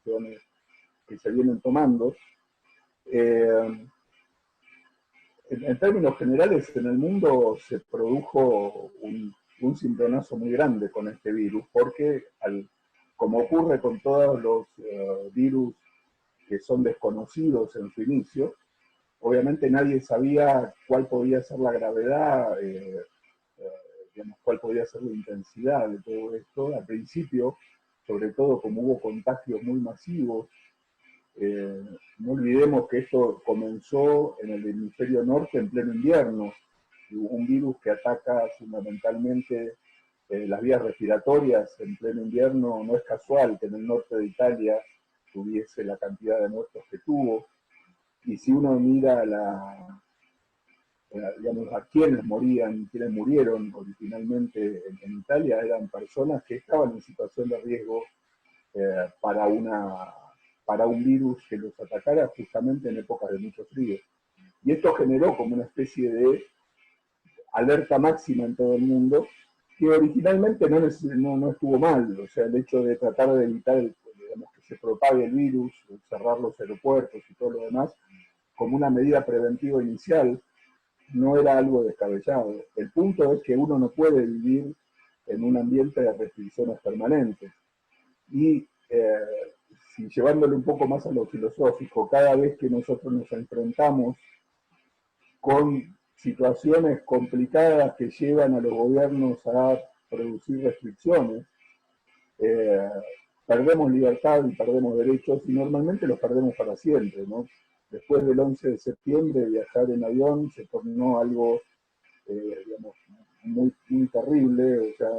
acciones que se vienen tomando. En términos generales, en el mundo se produjo un cimbronazo muy grande con este virus, porque como ocurre con todos los virus que son desconocidos en su inicio, obviamente nadie sabía cuál podía ser la gravedad, digamos, cuál podía ser la intensidad de todo esto. Al principio, sobre todo como hubo contagios muy masivos, no olvidemos que esto comenzó en el hemisferio norte en pleno invierno, un virus que ataca fundamentalmente las vías respiratorias en pleno invierno. No es casual que en el norte de Italia tuviese la cantidad de muertos que tuvo, y si uno mira digamos, a quienes murieron originalmente en Italia, eran personas que estaban en situación de riesgo para un virus que los atacara justamente en épocas de mucho frío. Y esto generó como una especie de alerta máxima en todo el mundo, que originalmente no estuvo mal. O sea, el hecho de tratar de evitar digamos, que se propague el virus, cerrar los aeropuertos y todo lo demás, como una medida preventiva inicial, no era algo descabellado. El punto es que uno no puede vivir en un ambiente de restricciones permanentes. Y si llevándole un poco más a lo filosófico, cada vez que nosotros nos enfrentamos con situaciones complicadas que llevan a los gobiernos a producir restricciones, eh, perdemos libertad y perdemos derechos, y normalmente los perdemos para siempre, ¿no? Después del 11 de septiembre, viajar en avión se tornó algo, digamos, muy terrible. O sea,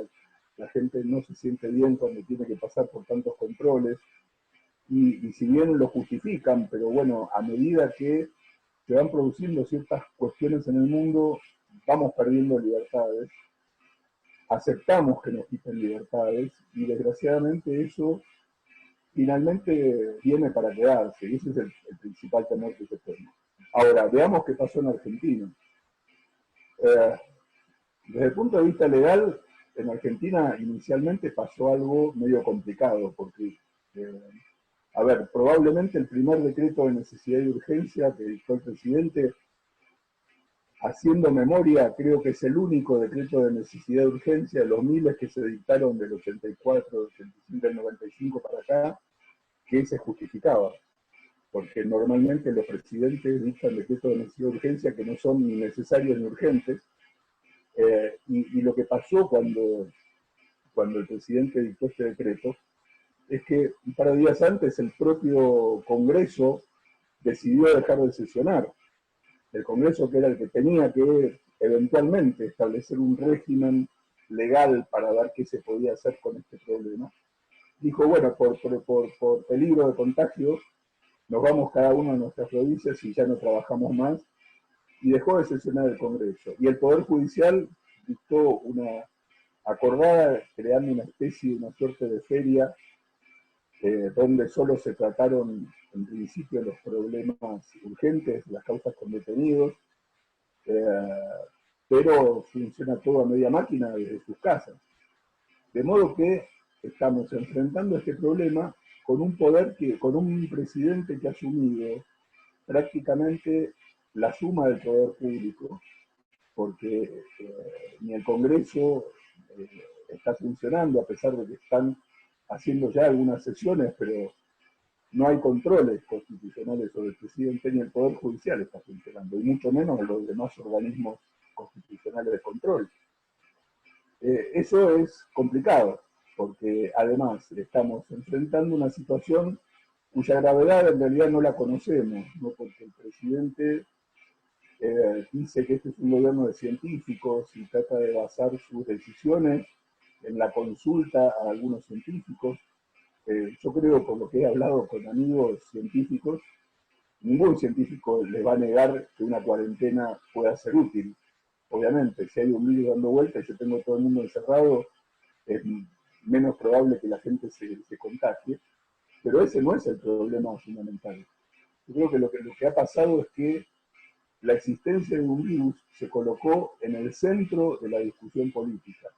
la gente no se siente bien cuando tiene que pasar por tantos controles, y si bien lo justifican, pero bueno, a medida que se van produciendo ciertas cuestiones en el mundo, vamos perdiendo libertades, aceptamos que nos quiten libertades, y desgraciadamente eso finalmente viene para quedarse, y ese es el principal temor que se tiene. Ahora, veamos qué pasó en Argentina. Desde el punto de vista legal, en Argentina inicialmente pasó algo medio complicado, porque, a ver, probablemente el primer decreto de necesidad y urgencia que dictó el presidente, haciendo memoria, creo que es el único decreto de necesidad y urgencia de los miles que se dictaron del 84, 85, del 95 para acá, que se justificaba. Porque normalmente los presidentes dictan decretos de necesidad y urgencia que no son ni necesarios ni urgentes. Y lo que pasó cuando el presidente dictó este decreto es que un par de días antes el propio Congreso decidió dejar de sesionar. El Congreso, que era el que tenía que eventualmente establecer un régimen legal para ver qué se podía hacer con este problema, dijo, bueno, por peligro de contagio, nos vamos cada uno a nuestras provincias y ya no trabajamos más, y dejó de sesionar el Congreso. Y el Poder Judicial dictó una acordada, creando una suerte de feria, donde solo se trataron en principio los problemas urgentes, las causas con detenidos, pero funciona todo a media máquina desde sus casas. De modo que estamos enfrentando este problema con con un presidente que ha asumido prácticamente la suma del poder público, porque ni el Congreso está funcionando, a pesar de que están haciendo ya algunas sesiones, pero no hay controles constitucionales sobre el presidente, ni el Poder Judicial está funcionando, y mucho menos los demás organismos constitucionales de control. Eso es complicado, porque además estamos enfrentando una situación cuya gravedad en realidad no la conocemos, ¿no? Porque el presidente dice que este es un gobierno de científicos y trata de basar sus decisiones en la consulta a algunos científicos. Yo creo, por lo que he hablado con amigos científicos, ningún científico les va a negar que una cuarentena pueda ser útil. Obviamente, si hay un virus dando vueltas y yo tengo todo el mundo encerrado, es menos probable que la gente se contagie, pero ese no es el problema fundamental. Yo creo que lo que ha pasado es que la existencia de un virus se colocó en el centro de la discusión política.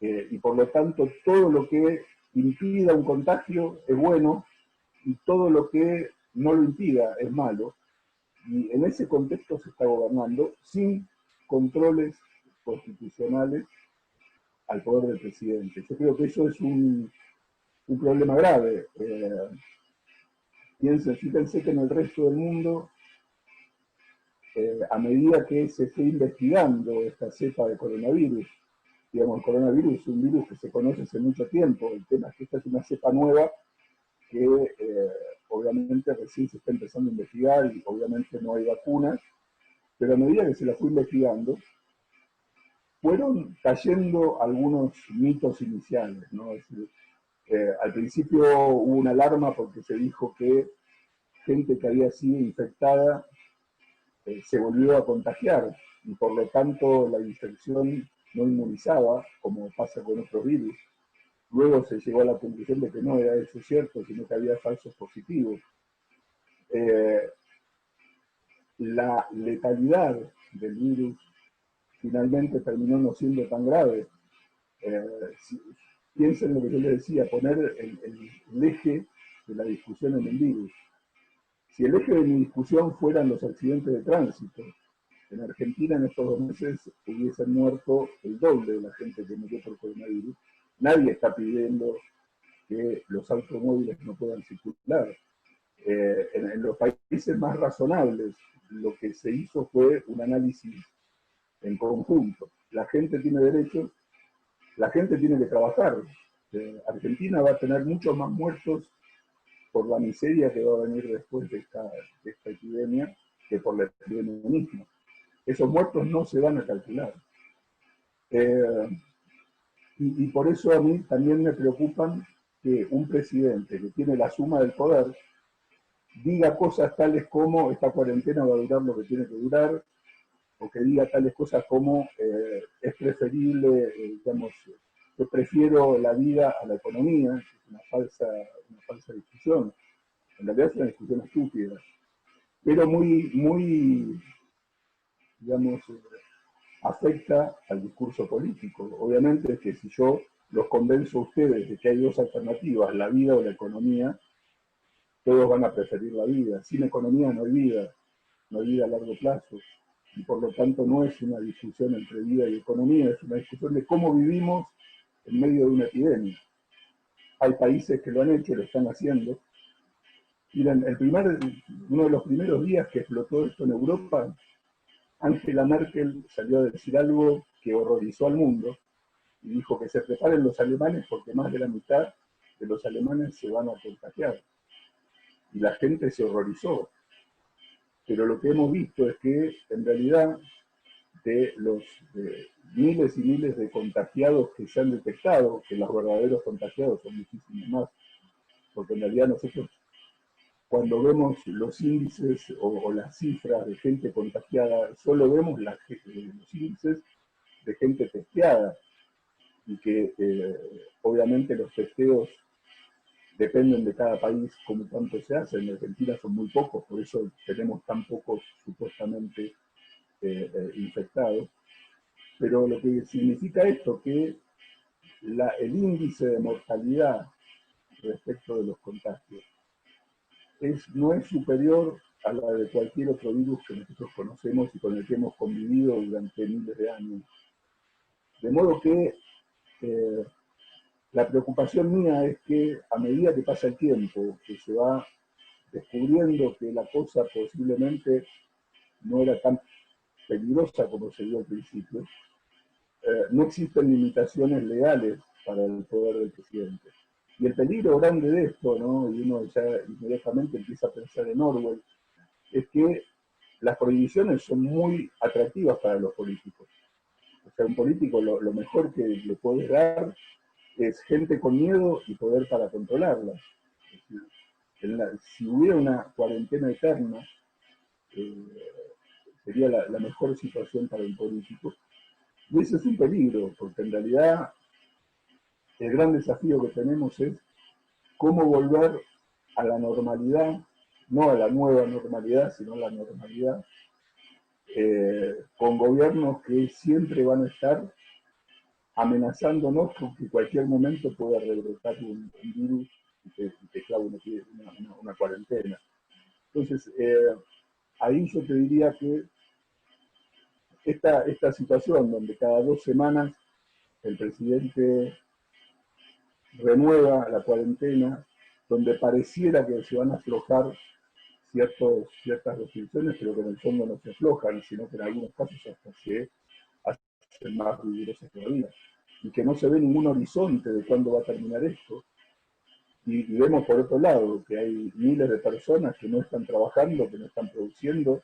Y por lo tanto, todo lo que impida un contagio es bueno y todo lo que no lo impida es malo. Y en ese contexto se está gobernando sin controles constitucionales al poder del presidente. Yo creo que eso es un problema grave. Fíjense que en el resto del mundo, a medida que se fue investigando esta cepa de coronavirus, digamos, el coronavirus es un virus que se conoce hace mucho tiempo, el tema es que esta es una cepa nueva que obviamente recién se está empezando a investigar y obviamente no hay vacunas, pero a medida que se la fue investigando, fueron cayendo algunos mitos iniciales, ¿no? Es decir, al principio hubo una alarma porque se dijo que gente que había sido infectada se volvió a contagiar y por lo tanto la infección no inmunizaba, como pasa con otros virus. Luego se llegó a la conclusión de que no era eso cierto, sino que había falsos positivos. La letalidad del virus finalmente terminó no siendo tan grave. Piensen lo que yo les decía, poner el eje de la discusión en el virus. Si el eje de mi discusión fueran los accidentes de tránsito, en Argentina en estos 2 meses hubiesen muerto el doble de la gente que murió por coronavirus. Nadie está pidiendo que los automóviles no puedan circular. En los países más razonables, lo que se hizo fue un análisis en conjunto. La gente tiene derechos, la gente tiene que trabajar. Argentina va a tener muchos más muertos por la miseria que va a venir después de esta epidemia que por la epidemia misma. Esos muertos no se van a calcular. Y por eso a mí también me preocupan que un presidente que tiene la suma del poder diga cosas tales como esta cuarentena va a durar lo que tiene que durar, o que diga tales cosas como es preferible, digamos, yo prefiero la vida a la economía, que es una falsa discusión. En realidad es una discusión estúpida, pero muy digamos, afecta al discurso político. Obviamente es que si yo los convenzo a ustedes de que hay 2 alternativas, la vida o la economía, todos van a preferir la vida. Sin economía no hay vida, no hay vida a largo plazo. Y por lo tanto no es una discusión entre vida y economía, es una discusión de cómo vivimos en medio de una epidemia. Hay países que lo han hecho, lo están haciendo. Miren, uno de los primeros días que explotó esto en Europa, Angela Merkel salió a decir algo que horrorizó al mundo y dijo que se preparen los alemanes porque más de la mitad de los alemanes se van a contagiar. Y la gente se horrorizó. Pero lo que hemos visto es que en realidad de los miles y miles de contagiados que se han detectado, que los verdaderos contagiados son muchísimos más, porque en realidad nosotros cuando vemos los índices o las cifras de gente contagiada, solo vemos los índices de gente testeada y que obviamente los testeos dependen de cada país como cuánto se hace. En Argentina son muy pocos, por eso tenemos tan pocos supuestamente infectados. Pero lo que significa esto, que el índice de mortalidad respecto de los contagios no es superior a la de cualquier otro virus que nosotros conocemos y con el que hemos convivido durante miles de años. De modo que la preocupación mía es que a medida que pasa el tiempo, que se va descubriendo que la cosa posiblemente no era tan peligrosa como se vio al principio, no existen limitaciones legales para el poder del presidente. Y el peligro grande de esto, ¿no? Y uno ya inmediatamente empieza a pensar en Orwell, es que las prohibiciones son muy atractivas para los políticos. O sea, un político lo mejor que le puede dar es gente con miedo y poder para controlarla. Es decir, si hubiera una cuarentena eterna, sería la mejor situación para un político. Y ese es un peligro, porque en realidad el gran desafío que tenemos es cómo volver a la normalidad, no a la nueva normalidad, sino a la normalidad, con gobiernos que siempre van a estar amenazándonos con que en cualquier momento pueda rebrotar un virus y te clava una cuarentena. Entonces, ahí yo te diría que esta situación donde cada 2 semanas el presidente renueva la cuarentena, donde pareciera que se van a aflojar ciertas restricciones, pero que en el fondo no se aflojan, sino que en algunos casos hasta se hacen más rigurosas todavía, y que no se ve ningún horizonte de cuándo va a terminar esto. Y vemos por otro lado que hay miles de personas que no están trabajando, que no están produciendo,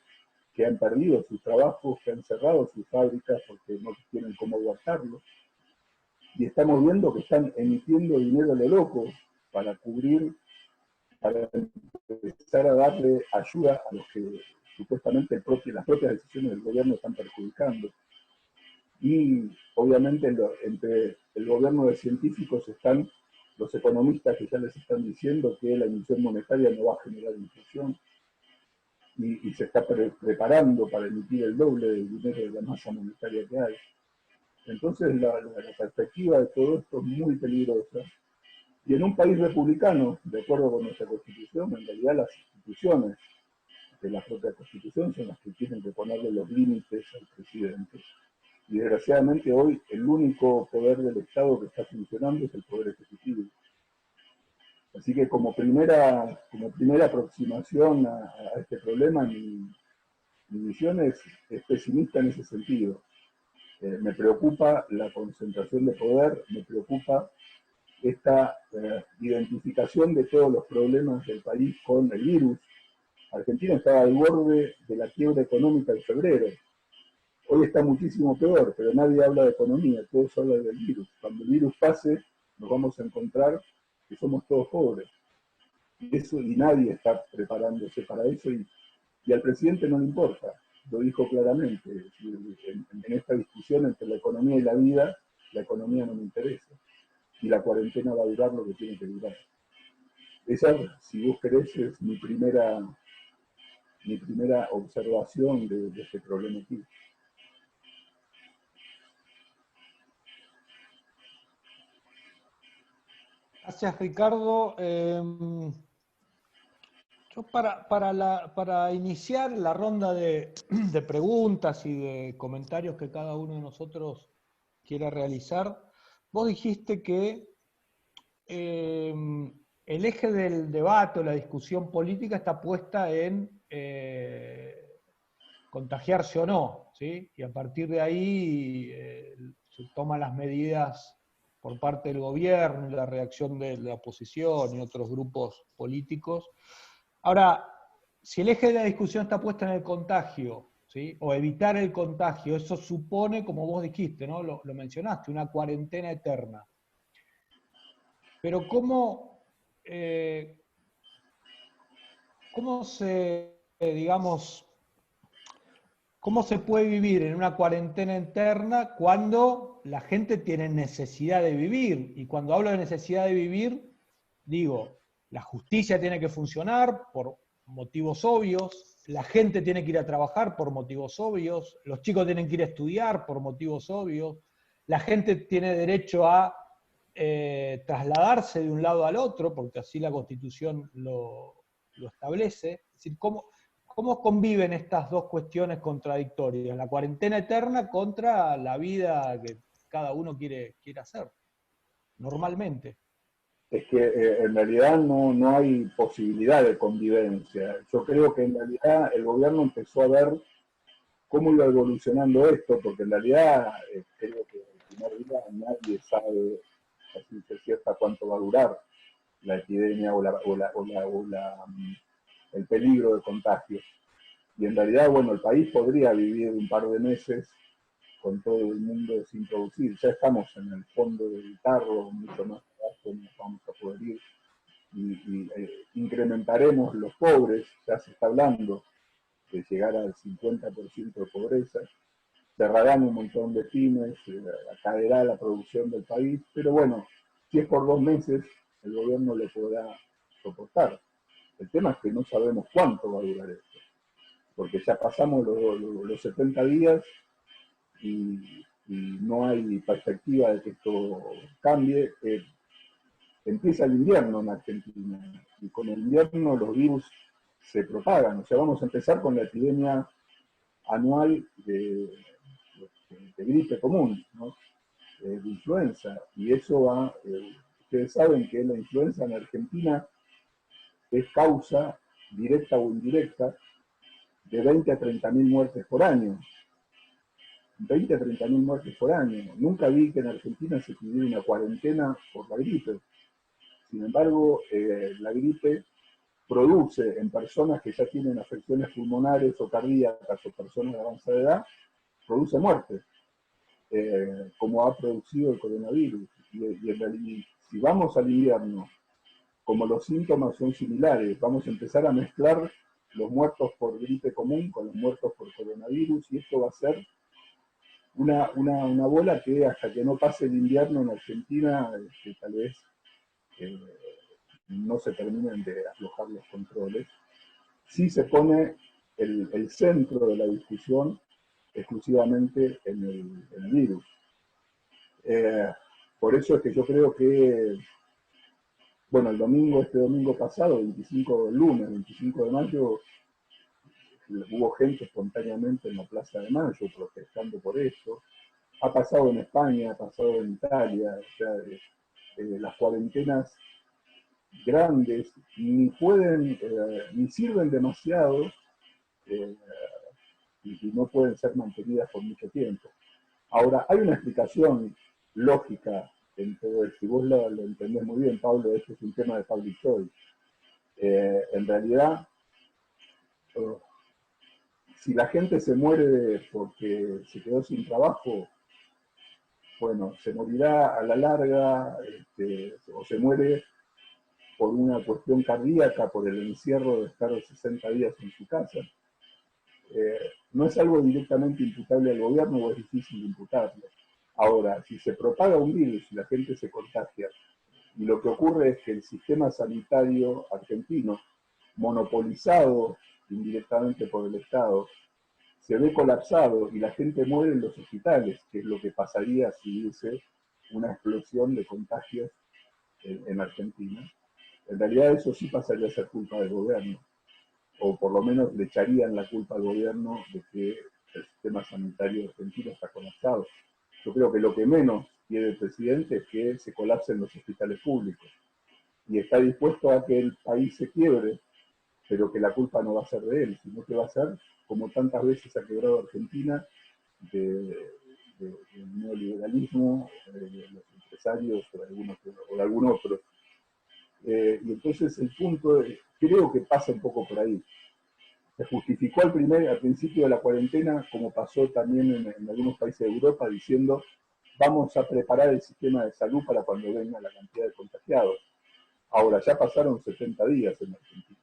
que han perdido sus trabajos, que han cerrado sus fábricas porque no tienen cómo gastarlo. Y estamos viendo que están emitiendo dinero a lo loco para cubrir, para empezar a darle ayuda a los que supuestamente las propias decisiones del gobierno están perjudicando. Y obviamente entre el gobierno de científicos están los economistas que ya les están diciendo que la emisión monetaria no va a generar inflación y se está preparando para emitir el doble del dinero de la masa monetaria que hay. Entonces la perspectiva de todo esto es muy peligrosa. Y en un país republicano, de acuerdo con nuestra Constitución, en realidad las instituciones de la propia Constitución son las que tienen que ponerle los límites al presidente. Y desgraciadamente hoy el único poder del Estado que está funcionando es el poder ejecutivo. Así que como primera aproximación a este problema, mi visión es pesimista en ese sentido. Me preocupa la concentración de poder, me preocupa esta identificación de todos los problemas del país con el virus. Argentina estaba al borde de la quiebra económica en febrero. Hoy está muchísimo peor, pero nadie habla de economía, todos hablan del virus. Cuando el virus pase, nos vamos a encontrar que somos todos pobres. Y nadie está preparándose para eso y al presidente no le importa, lo dijo claramente. En esta discusión entre la economía y la vida, la economía no me interesa y la cuarentena va a durar lo que tiene que durar. Esa, si vos querés, es mi primera observación de este problema aquí. Gracias, Ricardo. Yo para iniciar la ronda de preguntas y de comentarios que cada uno de nosotros quiera realizar, vos dijiste que el eje del debate o la discusión política está puesta en contagiarse o no, ¿sí? Y a partir de ahí se toman las medidas por parte del gobierno, la reacción de la oposición y otros grupos políticos. Ahora, si el eje de la discusión está puesta en el contagio, ¿sí? O evitar el contagio, eso supone, como vos dijiste, ¿no? Lo mencionaste, una cuarentena eterna. Pero ¿cómo digamos, cómo se puede vivir en una cuarentena eterna cuando la gente tiene necesidad de vivir? Y cuando hablo de necesidad de vivir, digo, la justicia tiene que funcionar por motivos obvios, la gente tiene que ir a trabajar por motivos obvios, los chicos tienen que ir a estudiar por motivos obvios, la gente tiene derecho a trasladarse de un lado al otro, porque así la Constitución lo establece. Es decir, ¿cómo conviven estas dos cuestiones contradictorias? La cuarentena eterna contra la vida que cada uno quiere hacer, normalmente. Es que en realidad no hay posibilidad de convivencia. Yo creo que en realidad el gobierno empezó a ver cómo iba evolucionando esto, porque en realidad creo que el primer día nadie sabe a ciencia cierta cuánto va a durar la epidemia el peligro de contagio. Y en realidad, bueno, el país podría vivir un par de meses con todo el mundo sin producir. Ya estamos en el fondo del tarro, mucho más abajo nos vamos a poder ir. Y incrementaremos los pobres, ya se está hablando de llegar al 50% de pobreza. Cerrarán un montón de pymes, caerá la producción del país, pero bueno, si es por 2 meses, el gobierno lo podrá soportar. El tema es que no sabemos cuánto va a durar esto, porque ya pasamos los 70 días y y no hay perspectiva de que esto cambie. Empieza el invierno en Argentina, y con el invierno los virus se propagan. O sea, vamos a empezar con la epidemia anual de gripe común, ¿no? De influenza, y eso va, ustedes saben que la influenza en Argentina es causa, directa o indirecta, de 20 a 30 mil muertes por año. 20 a 30 mil muertes por año. Nunca vi que en Argentina se pidiera una cuarentena por la gripe. Sin embargo, la gripe produce en personas que ya tienen afecciones pulmonares o cardíacas o personas de avanzada edad, produce muerte, como ha producido el coronavirus. Y en realidad, si vamos al invierno, como los síntomas son similares, vamos a empezar a mezclar los muertos por gripe común con los muertos por coronavirus, y esto va a ser una bola que hasta que no pase el invierno en Argentina, tal vez eh, no se terminen de aflojar los controles. Sí se pone el centro de la discusión exclusivamente en el virus. Por eso es que yo creo que, bueno, este domingo pasado, el lunes 25 de mayo, hubo gente espontáneamente en la Plaza de Mayo protestando por esto. Ha pasado en España, ha pasado en Italia, o sea, las cuarentenas grandes ni pueden, ni sirven demasiado, eh, y no pueden ser mantenidas por mucho tiempo. Ahora, hay una explicación lógica en todo esto, y vos lo entendés muy bien, Pablo. Este es un tema de public choice. En realidad, uh, si la gente se muere porque se quedó sin trabajo, bueno, se morirá a la larga, o se muere por una cuestión cardíaca, por el encierro de estar 60 días en su casa. No es algo directamente imputable al gobierno, o es difícil imputarlo. Ahora, si se propaga un virus y la gente se contagia, y lo que ocurre es que el sistema sanitario argentino, monopolizado indirectamente por el Estado, se ve colapsado y la gente muere en los hospitales, que es lo que pasaría si hubiese una explosión de contagios en Argentina. En realidad eso sí pasaría a ser culpa del gobierno, o por lo menos le echarían la culpa al gobierno de que el sistema sanitario argentino está colapsado. Yo creo que lo que menos quiere el presidente es que se colapsen los hospitales públicos, y está dispuesto a que el país se quiebre, pero que la culpa no va a ser de él, sino que va a ser, como tantas veces ha quebrado Argentina, del neoliberalismo, de los empresarios o de algún otro. Y entonces el punto, creo que pasa un poco por ahí. Se justificó al principio de la cuarentena, como pasó también en algunos países de Europa, diciendo: vamos a preparar el sistema de salud para cuando venga la cantidad de contagiados. Ahora, ya pasaron 70 días en Argentina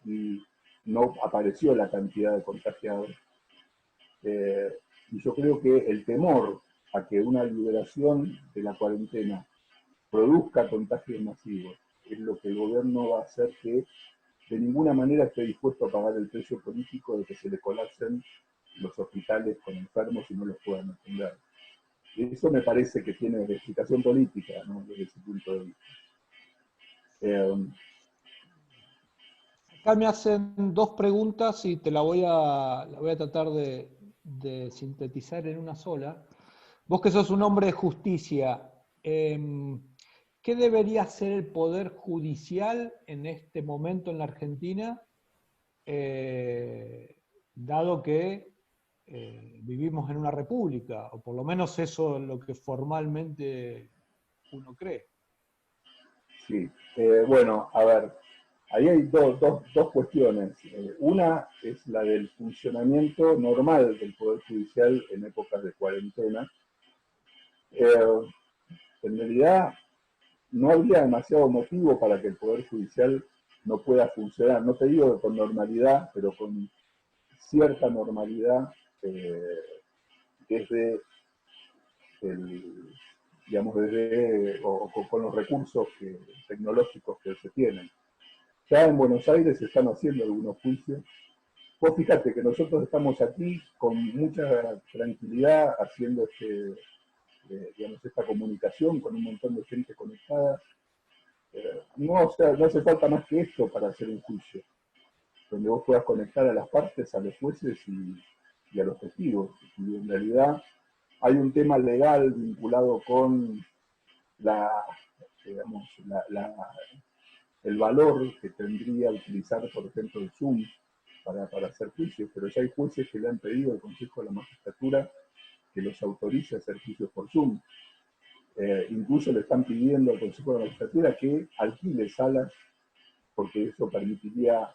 y no apareció la cantidad de contagiados. Y yo creo que el temor a que una liberación de la cuarentena produzca contagios masivos es lo que el gobierno va a hacer que de ninguna manera esté dispuesto a pagar el precio político de que se le colapsen los hospitales con enfermos y no los puedan atender. Y eso me parece que tiene explicación política, ¿no?, desde ese punto de vista. Acá me hacen dos preguntas y la voy a tratar de sintetizar en una sola. Vos, que sos un hombre de justicia, ¿qué debería hacer el Poder Judicial en este momento en la Argentina, dado que vivimos en una república, o por lo menos eso es lo que formalmente uno cree? Sí, bueno, a ver, ahí hay dos cuestiones. Una es la del funcionamiento normal del Poder Judicial en épocas de cuarentena. En realidad, no habría demasiado motivo para que el Poder Judicial no pueda funcionar. No te digo con normalidad, pero con cierta normalidad, desde el, digamos, con los recursos tecnológicos que se tienen. Ya en Buenos Aires se están haciendo algunos juicios Vos fíjate que nosotros estamos aquí con mucha tranquilidad haciendo digamos, esta comunicación con un montón de gente conectada. No, o sea, no hace falta más que esto para hacer un juicio, donde vos puedas conectar a las partes, a los jueces y a los testigos. Y en realidad hay un tema legal vinculado con la, digamos, el valor que tendría utilizar, por ejemplo, el Zoom para hacer juicios, pero ya hay jueces que le han pedido al Consejo de la Magistratura que los autorice a hacer juicios por Zoom. Incluso le están pidiendo al Consejo de la Magistratura que alquile salas, porque eso permitiría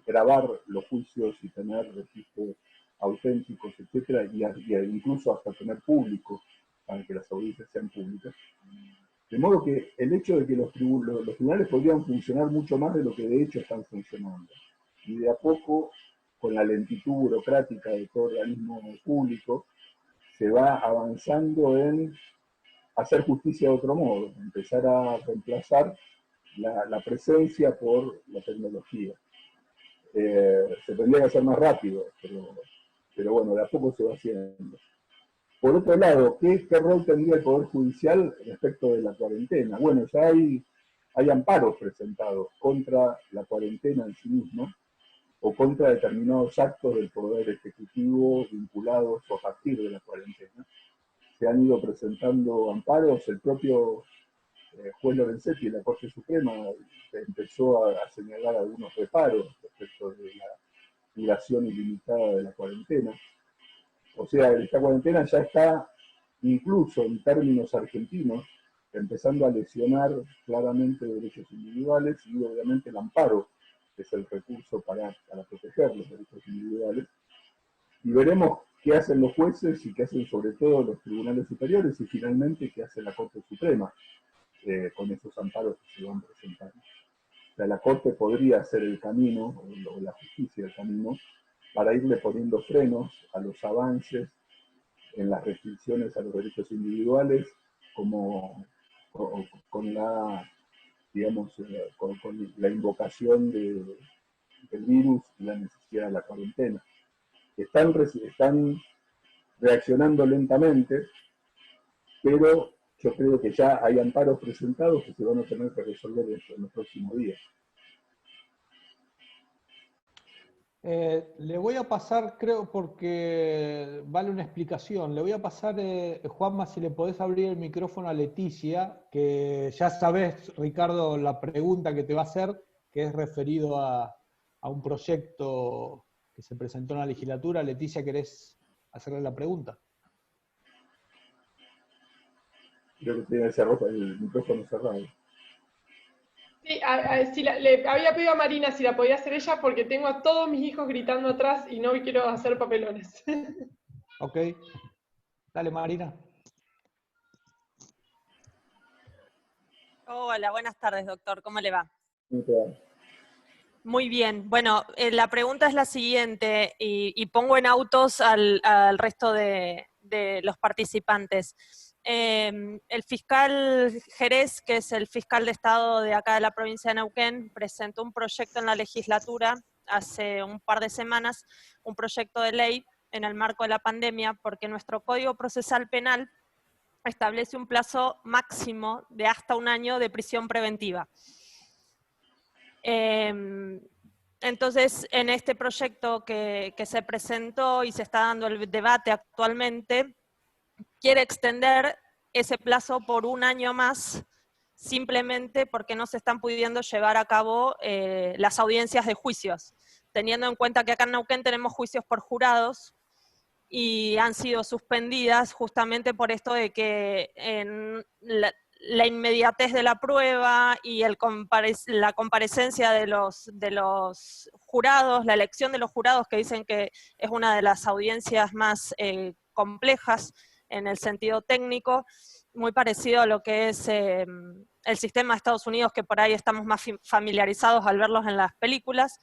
grabar los juicios y tener registros auténticos, etcétera, y incluso hasta tener público, para que las audiencias sean públicas. De modo que el hecho de que los tribunales podrían funcionar mucho más de lo que de hecho están funcionando. Y de a poco, con la lentitud burocrática de todo organismo público, se va avanzando en hacer justicia de otro modo, empezar a reemplazar la presencia por la tecnología. Se tendría que hacer más rápido, pero bueno, de a poco se va haciendo. Por otro lado, ¿qué rol tendría el Poder Judicial respecto de la cuarentena? Bueno, ya hay amparos presentados contra la cuarentena en sí misma o contra determinados actos del Poder Ejecutivo vinculados o a partir de la cuarentena. Se han ido presentando amparos, el propio juez Lorenzetti de la Corte Suprema empezó a señalar algunos reparos respecto de la duración ilimitada de la cuarentena. O sea, esta cuarentena ya está, incluso en términos argentinos, empezando a lesionar claramente derechos individuales y obviamente el amparo, que es el recurso para proteger los derechos individuales. Y veremos qué hacen los jueces y qué hacen sobre todo los tribunales superiores y finalmente qué hace la Corte Suprema con esos amparos que se van presentando. O sea, la Corte podría hacer el camino, o la justicia el camino, para irle poniendo frenos a los avances en las restricciones a los derechos individuales, como con la, digamos, con la invocación del virus y la necesidad de la cuarentena. Están reaccionando lentamente, pero yo creo que ya hay amparos presentados que se van a tener que resolver en los próximos días. Le voy a pasar, creo, porque vale una explicación. Le voy a pasar, Juanma, si le podés abrir el micrófono a Leticia, que ya sabés, Ricardo, la pregunta que te va a hacer, que es referido a un proyecto que se presentó en la legislatura. Leticia, ¿querés hacerle la pregunta? Creo que tiene el micrófono cerrado. Sí, le había pedido a Marina si la podía hacer ella porque tengo a todos mis hijos gritando atrás y no quiero hacer papelones. Ok. Dale, Marina. Hola, buenas tardes, doctor. ¿Cómo le va? Okay. Muy bien. Bueno, la pregunta es la siguiente y pongo en autos al resto de los participantes. El fiscal Jerez, que es el fiscal de Estado de acá de la provincia de Neuquén, presentó un proyecto en la legislatura hace un par de semanas, un proyecto de ley en el marco de la pandemia, porque nuestro Código Procesal Penal establece un plazo máximo de hasta 1 año de prisión preventiva. Entonces, en este proyecto que se presentó y se está dando el debate actualmente, quiere extender ese plazo por 1 año más, simplemente porque no se están pudiendo llevar a cabo las audiencias de juicios, teniendo en cuenta que acá en Neuquén tenemos juicios por jurados, y han sido suspendidas justamente por esto de que en la inmediatez de la prueba y la comparecencia de los jurados, la elección de los jurados, que dicen que es una de las audiencias más complejas en el sentido técnico, muy parecido a lo que es el sistema de Estados Unidos, que por ahí estamos más familiarizados al verlos en las películas.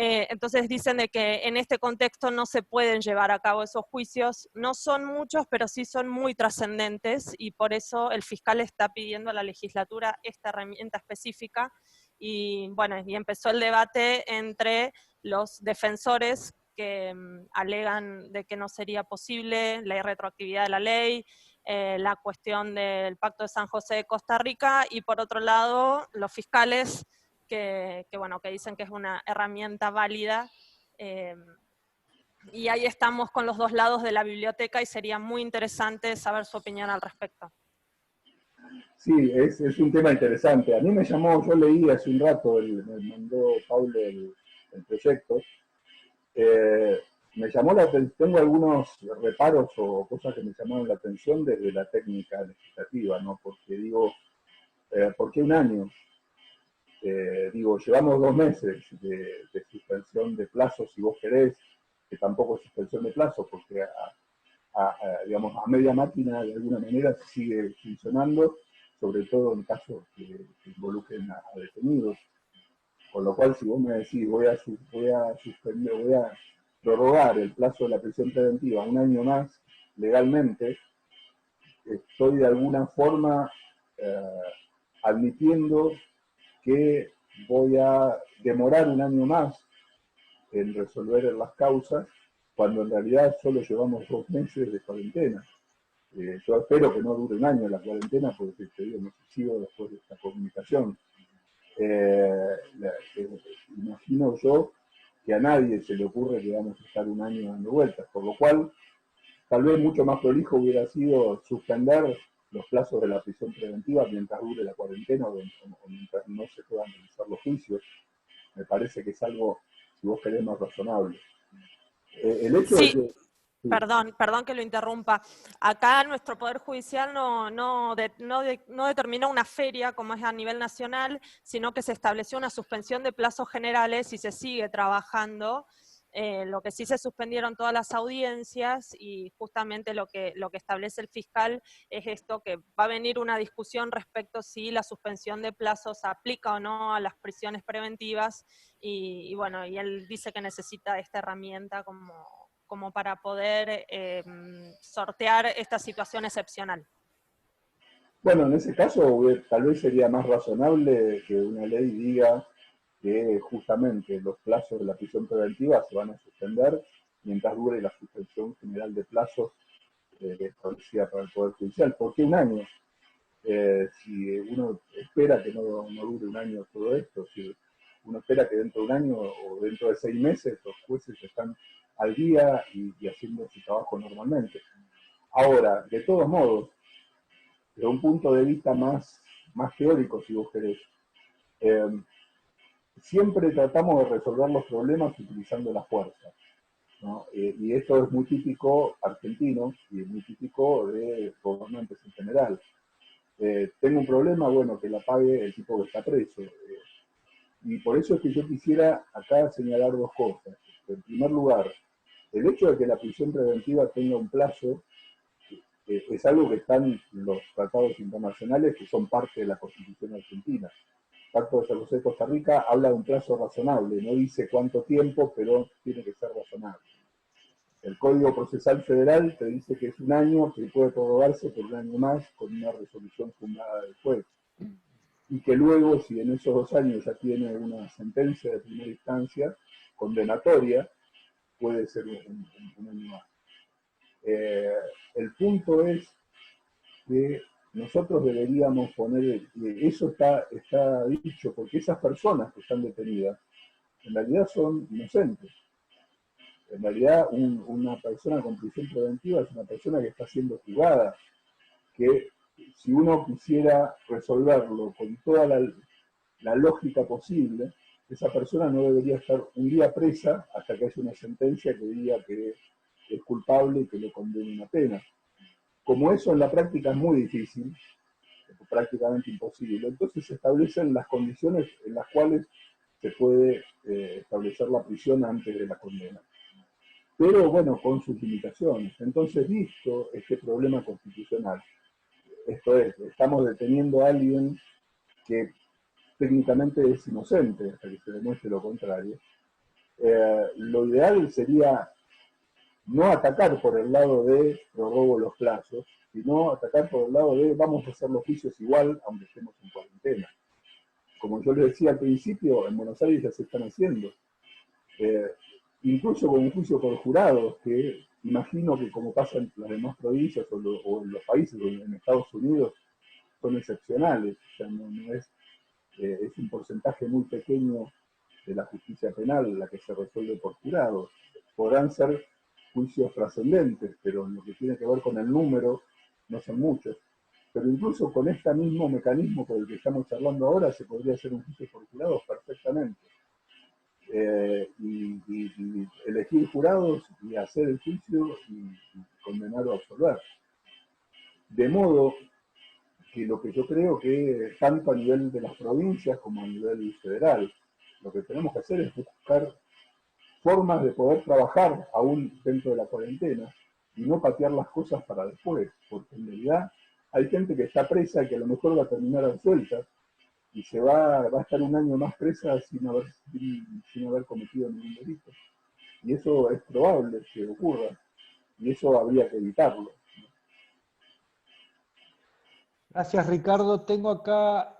Entonces dicen de que en este contexto no se pueden llevar a cabo esos juicios. No son muchos, pero sí son muy trascendentes, y por eso el fiscal está pidiendo a la legislatura esta herramienta específica. Y bueno, y empezó el debate entre los defensores que alegan de que no sería posible la irretroactividad de la ley, la cuestión del Pacto de San José de Costa Rica, y por otro lado los fiscales que dicen que es una herramienta válida. Y ahí estamos con los dos lados de la biblioteca y sería muy interesante saber su opinión al respecto. Sí, es un tema interesante. A mí me llamó, yo leí hace un rato, me mandó Paulo el proyecto. Me llamó la atención, tengo algunos reparos o cosas que me llamaron la atención desde la técnica legislativa, ¿no? Porque digo, ¿por qué un año? Digo, llevamos 2 meses de suspensión de plazos, si vos querés, que tampoco es suspensión de plazos, porque digamos, a media máquina de alguna manera se sigue funcionando, sobre todo en casos que involucren a detenidos. Con lo cual, si vos me decís, voy a prorrogar el plazo de la prisión preventiva un año más legalmente, estoy de alguna forma admitiendo que voy a demorar un año más en resolver las causas, cuando en realidad solo llevamos 2 meses de cuarentena. Yo espero que no dure un año la cuarentena, porque te digo, no sigo después de esta comunicación. Imagino yo que a nadie se le ocurre que vamos a estar un año dando vueltas, por lo cual tal vez mucho más prolijo hubiera sido suspender los plazos de la prisión preventiva mientras dure la cuarentena o mientras no se puedan realizar los juicios. Me parece que es algo, si vos querés, más razonable. El hecho Sí. de que... Sí. Perdón que lo interrumpa. Acá nuestro Poder Judicial no determinó una feria como es a nivel nacional, sino que se estableció una suspensión de plazos generales y se sigue trabajando. Lo que sí se suspendieron todas las audiencias, y justamente lo que establece el fiscal es esto, que va a venir una discusión respecto si la suspensión de plazos aplica o no a las prisiones preventivas, y él dice que necesita esta herramienta como para poder sortear esta situación excepcional. Bueno, en ese caso tal vez sería más razonable que una ley diga que justamente los plazos de la prisión preventiva se van a suspender mientras dure la suspensión general de plazos establecida para el Poder Judicial. ¿Por qué un año? Si uno espera que no dure un año todo esto, si uno espera que dentro de un año o dentro de 6 meses los jueces están al día y haciendo su trabajo normalmente. Ahora, de todos modos, desde un punto de vista más teórico, si vos querés, siempre tratamos de resolver los problemas utilizando la fuerza, ¿no? Y esto es muy típico argentino y es muy típico de gobernantes en general. Tengo un problema, bueno, que la pague el tipo que está preso. Y por eso es que yo quisiera acá señalar 2 cosas. En primer lugar, el hecho de que la prisión preventiva tenga un plazo es algo que están en los tratados internacionales que son parte de la Constitución argentina. El Pacto de San José de Costa Rica habla de un plazo razonable, no dice cuánto tiempo, pero tiene que ser razonable. El Código Procesal Federal te dice que es un año, que puede prorrogarse por un año más con una resolución fundada del juez. Y que luego, si en esos 2 años ya tiene una sentencia de primera instancia condenatoria, puede ser un año más. El punto es que nosotros deberíamos poner, eso está dicho, porque esas personas que están detenidas, en realidad son inocentes. En realidad, una persona con prisión preventiva es una persona que está siendo juzgada, que si uno quisiera resolverlo con toda la lógica posible, esa persona no debería estar un día presa hasta que haya una sentencia que diga que es culpable y que le condene una pena. Como eso en la práctica es muy difícil, prácticamente imposible, entonces se establecen las condiciones en las cuales se puede establecer la prisión antes de la condena. Pero bueno, con sus limitaciones. Entonces, visto este problema constitucional, esto es, estamos deteniendo a alguien que técnicamente es inocente hasta que se demuestre lo contrario, lo ideal sería no atacar por el lado de prorrogo los plazos, sino atacar por el lado de vamos a hacer los juicios igual aunque estemos en cuarentena. Como yo les decía al principio, en Buenos Aires ya se están haciendo. incluso con un juicio por jurados, que imagino que como pasa en las demás provincias o en los países, o en Estados Unidos, son excepcionales. O sea, no es un porcentaje muy pequeño de la justicia penal la que se resuelve por jurados. Podrán ser juicios trascendentes, pero en lo que tiene que ver con el número, no son muchos. Pero incluso con este mismo mecanismo por el que estamos charlando ahora, se podría hacer un juicio por jurados perfectamente. Y elegir jurados y hacer el juicio y condenar o absolver. De modo que lo que yo creo que tanto a nivel de las provincias como a nivel federal, lo que tenemos que hacer es buscar formas de poder trabajar aún dentro de la cuarentena y no patear las cosas para después, porque en realidad hay gente que está presa y que a lo mejor va a terminar absuelta y va a estar un año más presa sin haber cometido ningún delito. Y eso es probable que ocurra, y eso habría que evitarlo. Gracias, Ricardo. Tengo acá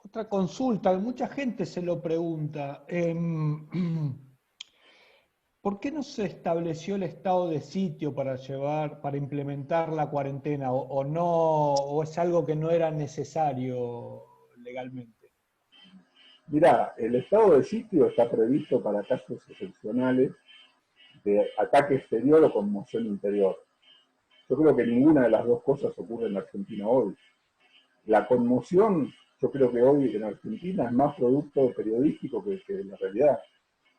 otra consulta, mucha gente se lo pregunta. ¿Por qué no se estableció el estado de sitio para implementar la cuarentena? ¿O no, o es algo que no era necesario legalmente? Mirá, el estado de sitio está previsto para casos excepcionales de ataque exterior o conmoción interior. Yo creo que ninguna de las dos cosas ocurre en Argentina hoy. La conmoción, yo creo que hoy en Argentina es más producto periodístico que la realidad.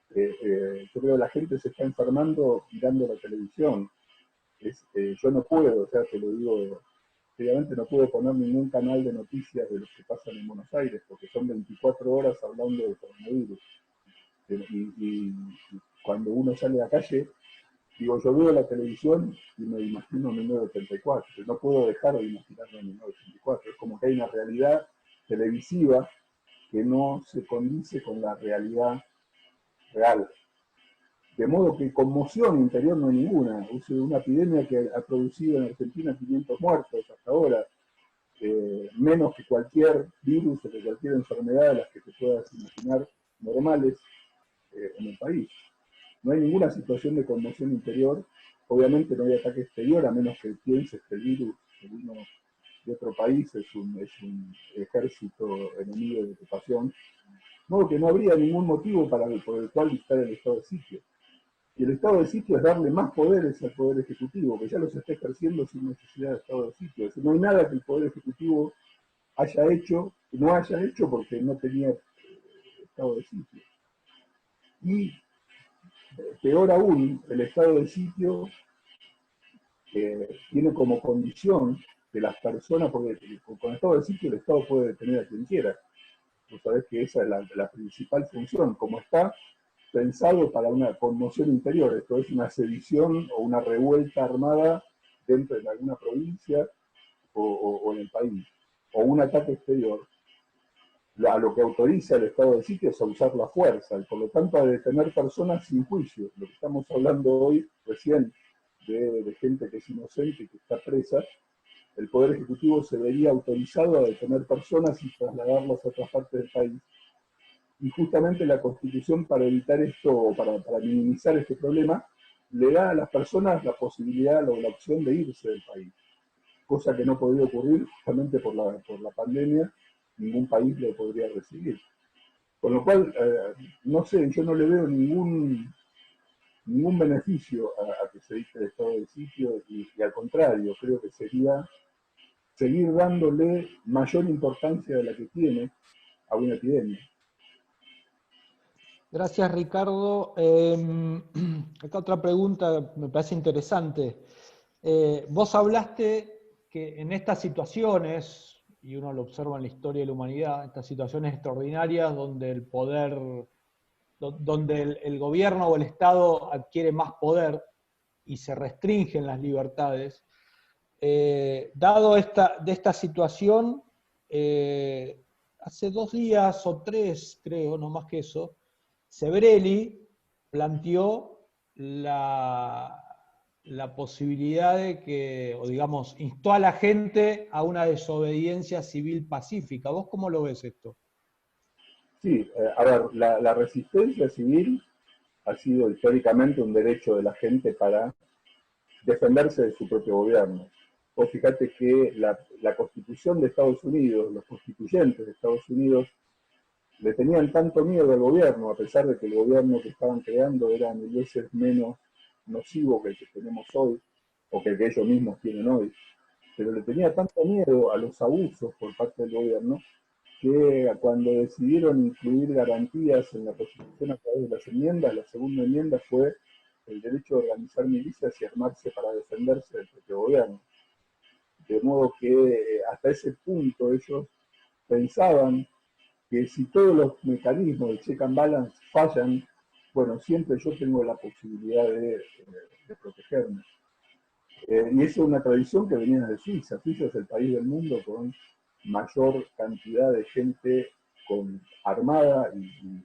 Yo creo que la gente se está enfermando mirando la televisión. Yo no puedo, o sea, te lo digo, obviamente no puedo poner ningún canal de noticias de los que pasan en Buenos Aires, porque son 24 horas hablando de coronavirus. Y cuando uno sale a la calle, digo, yo veo la televisión y me imagino 1984. No puedo dejar de imaginarme 1984. Es como que hay una realidad televisiva que no se condice con la realidad real. De modo que conmoción interior no hay ninguna. Es una epidemia que ha producido en Argentina 500 muertos hasta ahora, menos que cualquier virus o que cualquier enfermedad de las que te puedas imaginar normales en el país. No hay ninguna situación de conmoción interior. Obviamente no hay ataque exterior, a menos que pienses que el virus que vino de otro país es un ejército enemigo de ocupación. De modo que no habría ningún motivo por el cual dictar el estado de sitio. Y el estado de sitio es darle más poderes al Poder Ejecutivo, que ya los está ejerciendo sin necesidad de estado de sitio. Es decir, no hay nada que el Poder Ejecutivo no haya hecho porque no tenía estado de sitio. Y peor aún, el estado de sitio tiene como condición que las personas, porque con estado de sitio el Estado puede detener a quien quiera. Vos sabés que esa es la principal función, como está pensado para una conmoción interior. Esto es una sedición o una revuelta armada dentro de alguna provincia o en el país, o un ataque exterior. A lo que autoriza el estado de sitio es a usar la fuerza, y por lo tanto a detener personas sin juicio. Lo que estamos hablando hoy, recién, de gente que es inocente y que está presa, el Poder Ejecutivo se vería autorizado a detener personas y trasladarlas a otras partes del país. Y justamente la Constitución, para evitar esto, para minimizar este problema, le da a las personas la posibilidad o la opción de irse del país, cosa que no podría ocurrir justamente por la pandemia. Ningún país lo podría recibir. Con lo cual, no sé, yo no le veo ningún beneficio a que se dicte el estado de sitio y al contrario, creo que sería seguir dándole mayor importancia de la que tiene a una epidemia. Gracias, Ricardo. Acá otra pregunta me parece interesante. Vos hablaste que en estas situaciones, y uno lo observa en la historia de la humanidad, estas situaciones extraordinarias donde el poder, donde el gobierno o el Estado adquiere más poder y se restringen las libertades, dado esta situación, hace 2 días o 3, creo, no más que eso, Sebrelli planteó la posibilidad de que, o digamos, instó a la gente a una desobediencia civil pacífica. ¿Vos cómo lo ves esto? Sí, a ver, la resistencia civil ha sido históricamente un derecho de la gente para defenderse de su propio gobierno. Vos fíjate que la Constitución de Estados Unidos, los constituyentes de Estados Unidos, le tenían tanto miedo al gobierno, a pesar de que el gobierno que estaban creando era mil veces menos nocivo que el que tenemos hoy, o que el que ellos mismos tienen hoy, pero le tenía tanto miedo a los abusos por parte del gobierno, que cuando decidieron incluir garantías en la Constitución a través de las enmiendas, la segunda enmienda fue el derecho de organizar milicias y armarse para defenderse del propio gobierno. De modo que hasta ese punto ellos pensaban que si todos los mecanismos de check and balance fallan, bueno, siempre yo tengo la posibilidad de protegerme. Y eso es una tradición que venía de Suiza. Suiza es el país del mundo con mayor cantidad de gente armada y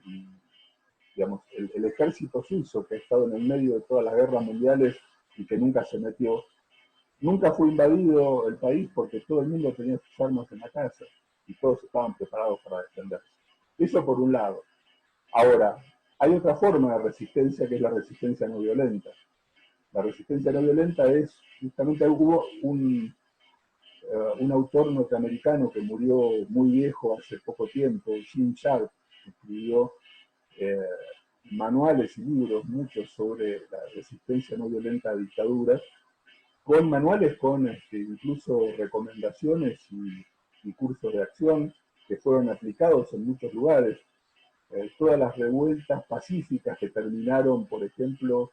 digamos, el ejército suizo que ha estado en el medio de todas las guerras mundiales y que nunca se metió, nunca fue invadido el país porque todo el mundo tenía sus armas en la casa y todos estaban preparados para defenderse. Eso por un lado. Ahora, hay otra forma de resistencia que es la resistencia no violenta. La resistencia no violenta es, justamente hubo un autor norteamericano que murió muy viejo hace poco tiempo, Jim Sharp, que escribió manuales y libros, muchos sobre la resistencia no violenta a dictaduras, con manuales con incluso recomendaciones y cursos de acción que fueron aplicados en muchos lugares. Todas las revueltas pacíficas que terminaron, por ejemplo,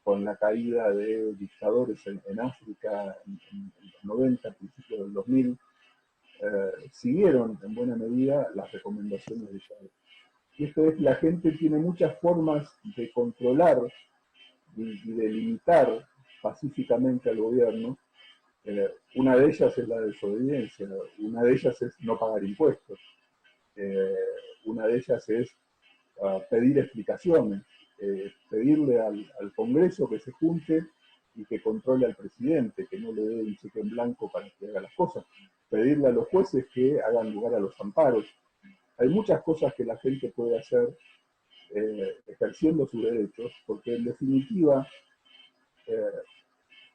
con la caída de dictadores en África en los 90, principios del 2000, siguieron en buena medida las recomendaciones de Chávez. Y esto es, la gente tiene muchas formas de controlar y de limitar pacíficamente al gobierno. Una de ellas es la desobediencia, una de ellas es no pagar impuestos, una de ellas es pedir explicaciones, pedirle al Congreso que se junte y que controle al presidente, que no le dé un cheque en blanco para que haga las cosas, pedirle a los jueces que hagan lugar a los amparos. Hay muchas cosas que la gente puede hacer ejerciendo sus derechos, porque en definitiva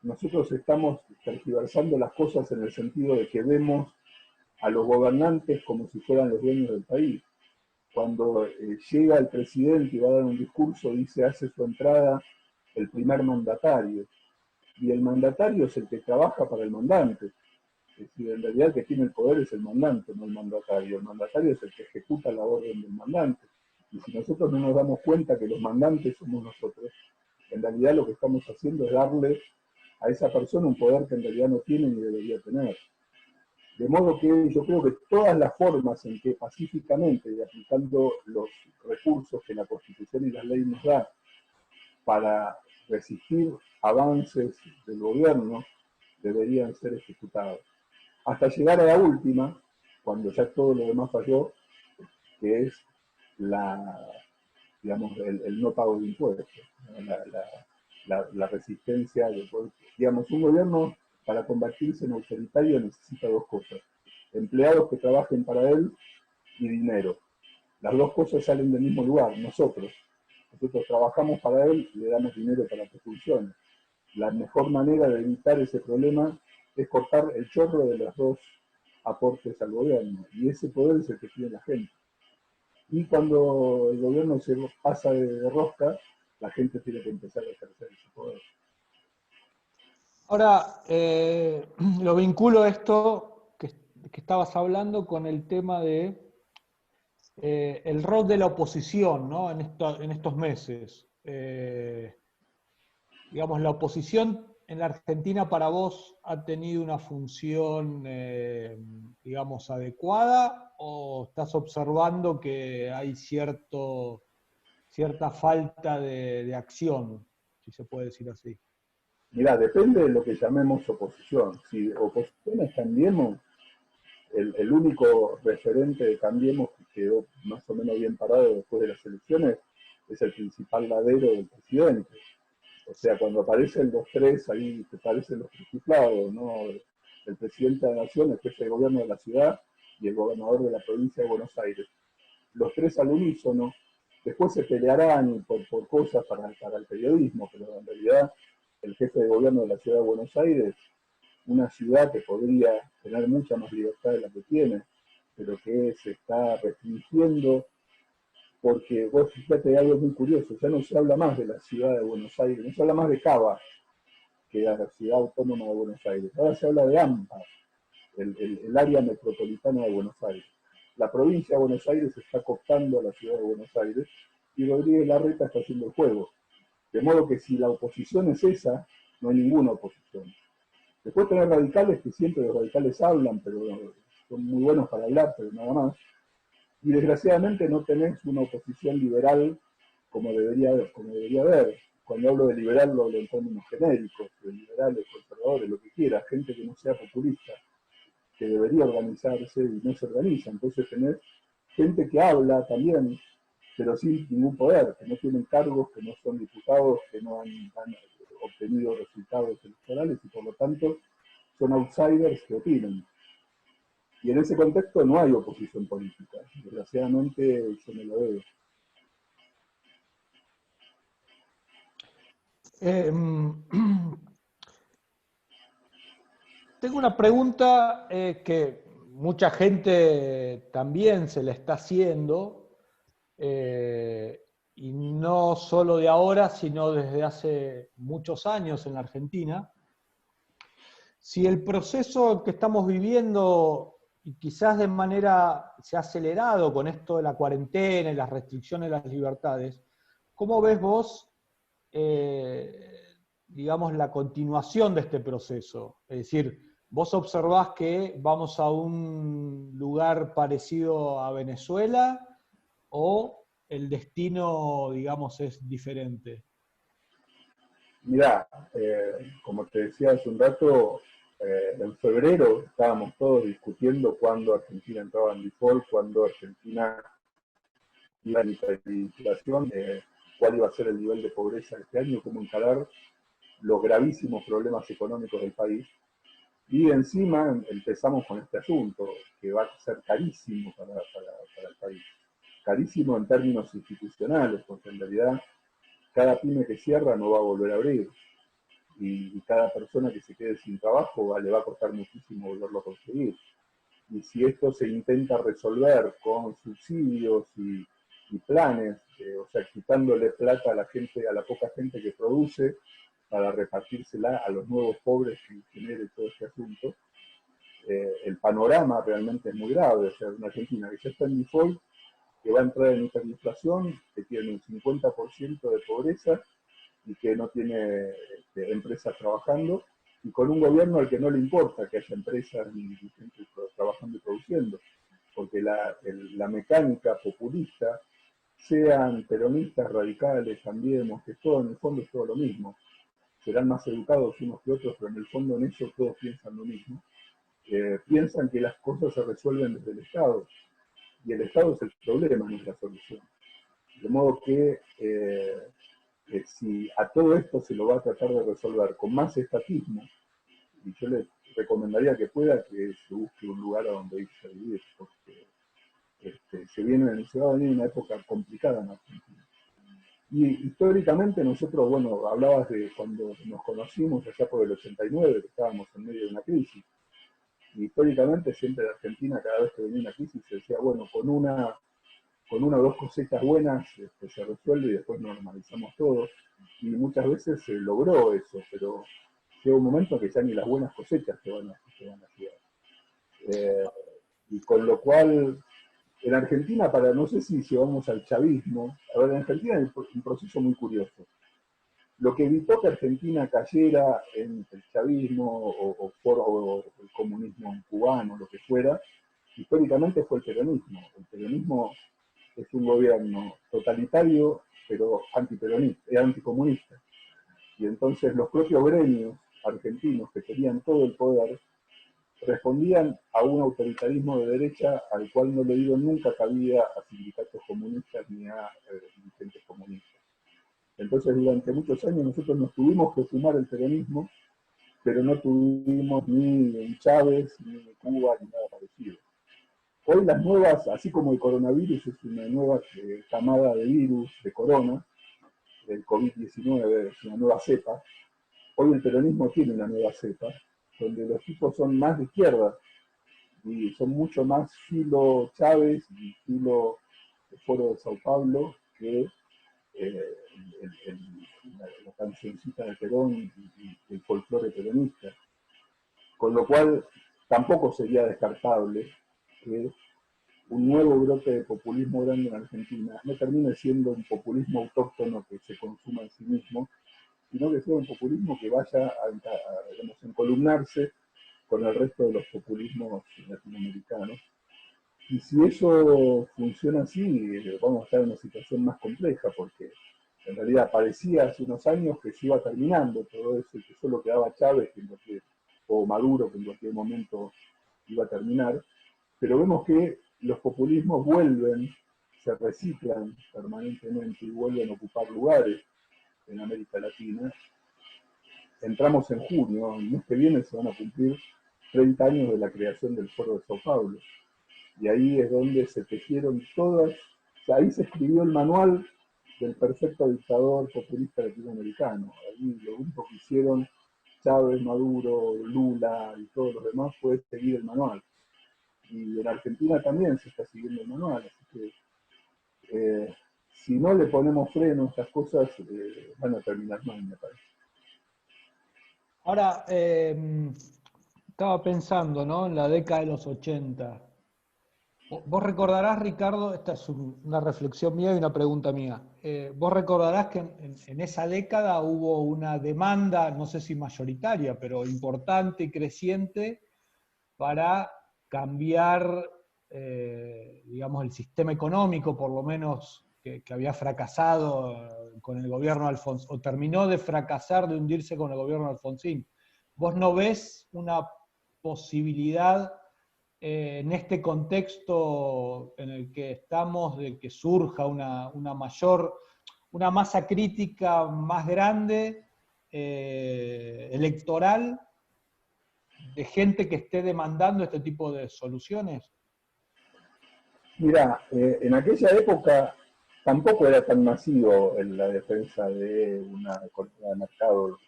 nosotros estamos tergiversando las cosas en el sentido de que vemos a los gobernantes como si fueran los dueños del país. Cuando llega el presidente y va a dar un discurso, dice, hace su entrada el primer mandatario. Y el mandatario es el que trabaja para el mandante. Es decir, en realidad el que tiene el poder es el mandante, no el mandatario. El mandatario es el que ejecuta la orden del mandante. Y si nosotros no nos damos cuenta que los mandantes somos nosotros, en realidad lo que estamos haciendo es darle a esa persona un poder que en realidad no tiene ni debería tener. De modo que yo creo que todas las formas en que pacíficamente y aplicando los recursos que la Constitución y la ley nos dan para resistir avances del gobierno deberían ser ejecutados. Hasta llegar a la última, cuando ya todo lo demás falló, que es digamos, el no pago de impuestos, la resistencia, digamos, un gobierno para convertirse en autoritario necesita dos cosas: empleados que trabajen para él y dinero. Las dos cosas salen del mismo lugar, nosotros trabajamos para él y le damos dinero para que funcione. La mejor manera de evitar ese problema es cortar el chorro de los dos aportes al gobierno, y ese poder es el que tiene la gente. Y cuando el gobierno se pasa de rosca, la gente tiene que empezar a ejercer ese poder. Ahora, lo vinculo esto que estabas hablando con el tema de el rol de la oposición, ¿no? en estos meses. Digamos, la oposición en la Argentina para vos ha tenido una función, digamos, adecuada, o estás observando que hay cierta falta de acción, si se puede decir así? Mirá, depende de lo que llamemos oposición. Si oposición es Cambiemos, el único referente de Cambiemos que quedó más o menos bien parado después de las elecciones es el principal ladero del presidente. O sea, cuando aparecen los tres, ahí te parecen los chiflados, ¿no? El presidente de la Nación, el jefe de gobierno de la ciudad y el gobernador de la provincia de Buenos Aires. Los tres al unísono Después se pelearán por cosas para el periodismo, pero en realidad el jefe de gobierno de la ciudad de Buenos Aires, una ciudad que podría tener mucha más libertad de la que tiene, pero que se está restringiendo, porque vos fíjate algo muy curioso, ya no se habla más de la ciudad de Buenos Aires, no se habla más de Cava, que era la ciudad autónoma de Buenos Aires, ahora se habla de AMBA, el área metropolitana de Buenos Aires. La provincia de Buenos Aires está cooptando a la ciudad de Buenos Aires y Rodríguez Larreta está haciendo el juego. De modo que si la oposición es esa, no hay ninguna oposición. Después tenés radicales que siempre los radicales hablan, pero son muy buenos para hablar, pero nada más. Y desgraciadamente no tenés una oposición liberal como debería haber. Cuando hablo de liberal lo hablo en términos genéricos, de liberales, conservadores, lo que quiera, gente que no sea populista, que debería organizarse y no se organiza. Entonces tenés gente que habla también, pero sin ningún poder, que no tienen cargos, que no son diputados, que no han obtenido resultados electorales y por lo tanto son outsiders que opinan. Y en ese contexto no hay oposición política. Desgraciadamente yo no lo veo. Tengo una pregunta que mucha gente también se le está haciendo, y no solo de ahora, sino desde hace muchos años en la Argentina. Si el proceso que estamos viviendo, y quizás de manera se ha acelerado con esto de la cuarentena y las restricciones de las libertades, ¿cómo ves vos, digamos, la continuación de este proceso? Es decir, ¿vos observás que vamos a un lugar parecido a Venezuela o el destino, digamos, es diferente? Mirá, como te decía hace un rato, en febrero estábamos todos discutiendo cuándo Argentina entraba en default, cuándo Argentina iba en hiperinflación, cuál iba a ser el nivel de pobreza este año, cómo encarar los gravísimos problemas económicos del país. Y encima empezamos con este asunto, que va a ser carísimo para el país. Carísimo en términos institucionales, porque en realidad cada pyme que cierra no va a volver a abrir. Y cada persona que se quede sin trabajo le va a costar muchísimo volverlo a conseguir. Y si esto se intenta resolver con subsidios y planes, o sea, quitándole plata a la gente, a la poca gente que produce, para repartírsela a los nuevos pobres que genere todo este asunto, el panorama realmente es muy grave. O sea, una Argentina que ya está en default, que va a entrar en hiperinflación, que tiene un 50% de pobreza y que no tiene empresas trabajando, y con un gobierno al que no le importa que haya empresas ni gente trabajando y produciendo, porque la mecánica populista, sean peronistas, radicales, cambiemos, que todo en el fondo es todo lo mismo. Serán más educados unos que otros, pero en el fondo en eso todos piensan lo mismo. Piensan que las cosas se resuelven desde el Estado, y el Estado es el problema, no es la solución. De modo que si a todo esto se lo va a tratar de resolver con más estatismo, y yo les recomendaría que pueda que se busque un lugar a donde irse a vivir, porque se va a venir una época complicada en Argentina. Y históricamente nosotros, bueno, hablabas de cuando nos conocimos allá por el 89, que estábamos en medio de una crisis. Y históricamente siempre en Argentina, cada vez que venía una crisis, se decía, bueno, con una o dos cosechas buenas se resuelve y después normalizamos todo. Y muchas veces se logró eso, pero llega un momento que ya ni las buenas cosechas te van a hacer. Y con lo cual, en Argentina, no sé si vamos al chavismo, a ver, en Argentina hay un proceso muy curioso. Lo que evitó que Argentina cayera en el chavismo o el comunismo cubano, lo que fuera, históricamente fue el peronismo. El peronismo es un gobierno totalitario, pero antiperonista, anticomunista. Y entonces los propios gremios argentinos que tenían todo el poder respondían a un autoritarismo de derecha al cual no le dieron nunca cabida a sindicatos comunistas ni a dirigentes comunistas. Entonces durante muchos años nosotros nos tuvimos que fumar el peronismo, pero no tuvimos ni Chávez, ni Cuba, ni nada parecido. hoy las nuevas, así como el coronavirus es una nueva camada de virus, de corona, el COVID-19 es una nueva cepa, hoy el peronismo tiene una nueva cepa, donde los tipos son más de izquierda, y son mucho más filo Chávez y filo Foro de Sao Paulo que la cancioncita de Perón y el folclore peronista. Con lo cual, tampoco sería descartable que un nuevo brote de populismo grande en Argentina no termine siendo un populismo autóctono que se consuma en sí mismo, sino que sea un populismo que vaya a encolumnarse con el resto de los populismos latinoamericanos. Y si eso funciona así, vamos a estar en una situación más compleja, porque en realidad parecía hace unos años que se iba terminando todo eso y que solo quedaba Chávez o Maduro, que en cualquier momento iba a terminar, pero vemos que los populismos vuelven, se reciclan permanentemente y vuelven a ocupar lugares en América Latina. Entramos en junio, el mes que viene se van a cumplir 30 años de la creación del Foro de Sao Paulo. Y ahí es donde se tejieron todas, o sea, ahí se escribió el manual del perfecto dictador populista latinoamericano. Ahí lo único que hicieron Chávez, Maduro, Lula y todos los demás fue seguir el manual. Y en Argentina también se está siguiendo el manual, así que si no le ponemos freno a estas cosas, van a terminar mal, me parece. Ahora, estaba pensando, ¿no?, en la década de los 80. Vos recordarás, Ricardo, esta es una reflexión mía y una pregunta mía. Vos recordarás que en esa década hubo una demanda, no sé si mayoritaria, pero importante y creciente para cambiar, digamos, el sistema económico, por lo menos que había fracasado con el gobierno de Alfonsín, o terminó de fracasar, de hundirse con el gobierno de Alfonsín. ¿Vos no ves una posibilidad en este contexto en el que estamos de que surja una masa crítica más grande, electoral, de gente que esté demandando este tipo de soluciones? Mira, en aquella época tampoco era tan masivo en la defensa de una economía de mercado.